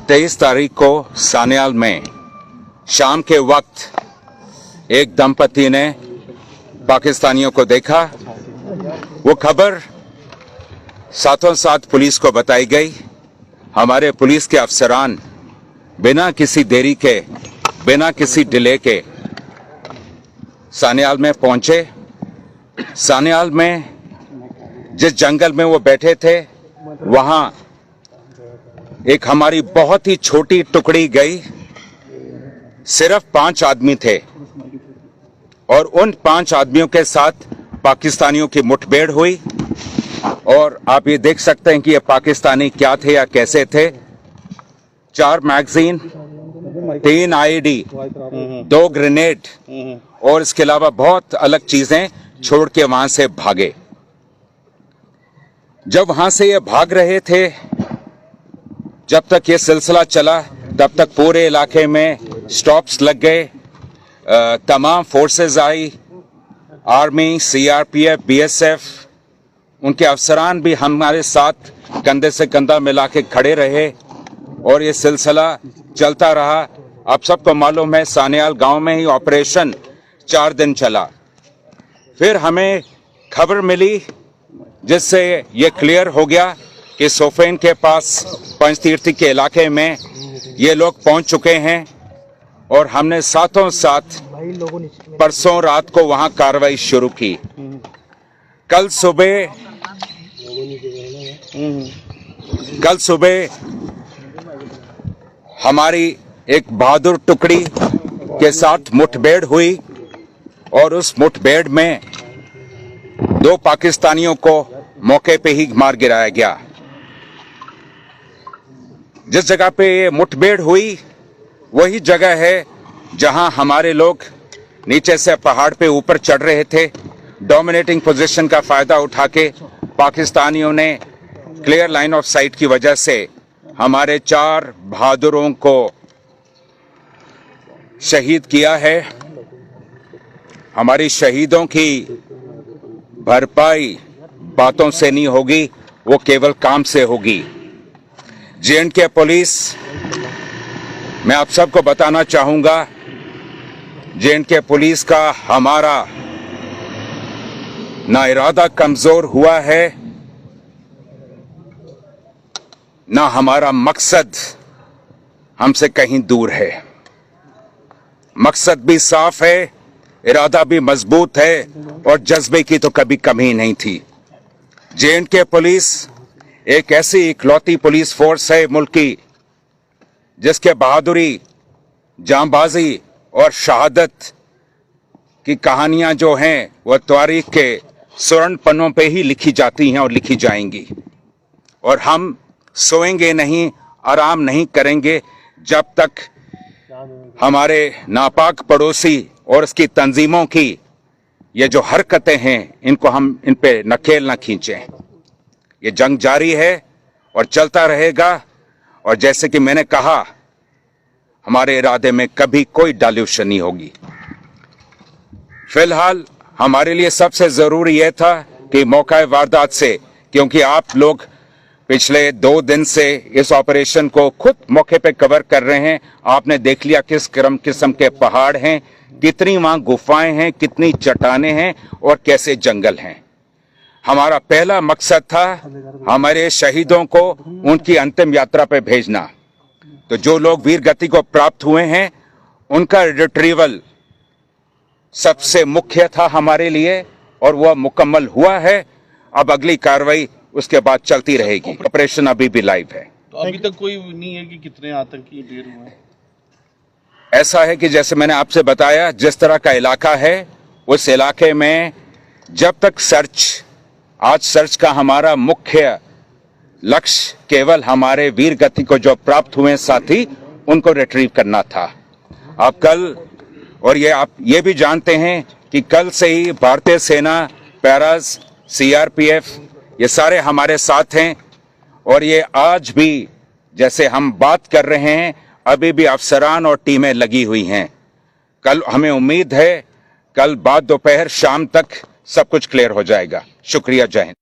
23 तारीख को सान्याल में शाम के वक्त एक दंपति ने पाकिस्तानियों को देखा। वो खबर साथों साथ पुलिस को बताई गई। हमारे पुलिस के अफसरान बिना किसी देरी के, बिना किसी डिले के सान्याल में पहुंचे। सान्याल में जिस जंगल में वो बैठे थे, वहां एक हमारी बहुत ही छोटी टुकड़ी गई। सिर्फ 5 आदमी थे और उन 5 आदमियों के साथ पाकिस्तानियों की मुठभेड़ हुई। और आप ये देख सकते हैं कि ये पाकिस्तानी क्या थे या कैसे थे। 4 मैगजीन, 3 आईडी, 2 ग्रेनेड और इसके अलावा बहुत अलग चीजें छोड़ के वहां से भागे। जब वहां से ये भाग रहे थे, जब तक ये सिलसिला चला, तब तक पूरे इलाके में स्टॉप्स लग गए। तमाम फोर्सेस आई, आर्मी, सीआरपीएफ, बीएसएफ, उनके अफसरान भी हमारे साथ कंधे से कंधा मिला के खड़े रहे और ये सिलसिला चलता रहा। आप सबको मालूम है, सान्याल गांव में ही ऑपरेशन 4 दिन चला। फिर हमें खबर मिली जिससे ये क्लियर हो गया कि सोफेन के पास पंचतीर्थी के इलाके में ये लोग पहुंच चुके हैं। और हमने साथों साथ परसों रात को वहां कार्रवाई शुरू की। कल सुबह हमारी एक बहादुर टुकड़ी के साथ मुठभेड़ हुई और उस मुठभेड़ में 2 पाकिस्तानियों को मौके पे ही मार गिराया गया। जिस जगह पे ये मुठभेड़ हुई वही जगह है जहां हमारे लोग नीचे से पहाड़ पे ऊपर चढ़ रहे थे। डोमिनेटिंग पोजीशन का फायदा उठा के पाकिस्तानियों ने क्लियर लाइन ऑफ साइट की वजह से हमारे 4 बहादुरों को शहीद किया है। हमारी शहीदों की भरपाई बातों से नहीं होगी, वो केवल काम से होगी। जे&के पुलिस, मैं आप सबको बताना चाहूंगा, जे&के पुलिस का हमारा ना इरादा कमजोर हुआ है, ना हमारा मकसद हमसे कहीं दूर है। मकसद भी साफ है, इरादा भी मजबूत है और जज्बे की तो कभी कमी नहीं थी। जे&के पुलिस एक ऐसी इकलौती पुलिस फोर्स है मुल्क की जिसके बहादुरी, जांबाजी और शहादत की कहानियां जो हैं वह तारीख के स्वर्ण पन्नों पे ही लिखी जाती हैं और लिखी जाएंगी। और हम सोएंगे नहीं, आराम नहीं करेंगे जब तक हमारे नापाक पड़ोसी और उसकी तंजीमों की ये जो हरकतें हैं इनको हम इन पे नकेल न खींचें। ये जंग जारी है और चलता रहेगा। और जैसे कि मैंने कहा, हमारे इरादे में कभी कोई डाल्यूशन नहीं होगी। फिलहाल हमारे लिए सबसे जरूरी यह था कि मौका वारदात से, क्योंकि आप लोग पिछले 2 दिन से इस ऑपरेशन को खुद मौके पे कवर कर रहे हैं, आपने देख लिया किस किस्म के पहाड़ हैं, कितनी वहां गुफाएं हैं, कितनी चट्टानें हैं और कैसे जंगल हैं। हमारा पहला मकसद था हमारे शहीदों को उनकी अंतिम यात्रा पे भेजना। तो जो लोग वीर गति को प्राप्त हुए हैं उनका रिट्रीवल सबसे मुख्य था हमारे लिए और वह मुकम्मल हुआ है। अब अगली कार्रवाई उसके बाद चलती रहेगी। ऑपरेशन अभी भी लाइव है। तो अभी तक कोई नहीं है कि कितने आतंकी ढेर हुए हैं? ऐसा है कि जैसे मैंने आपसे बताया, जिस तरह का इलाका है उस इलाके में जब तक आज सर्च का हमारा मुख्य लक्ष्य केवल हमारे वीर गति को जो प्राप्त हुए साथी उनको रिट्रीव करना था। आप कल, और आप ये भी जानते हैं कि कल से ही भारतीय सेना, पैराज, सीआरपीएफ ये सारे हमारे साथ हैं। और ये आज भी जैसे हम बात कर रहे हैं अभी भी अफसरान और टीमें लगी हुई हैं। कल हमें उम्मीद है कल बाद दोपहर शाम तक सब कुछ क्लियर हो जाएगा। शुक्रिया, जय हिंद।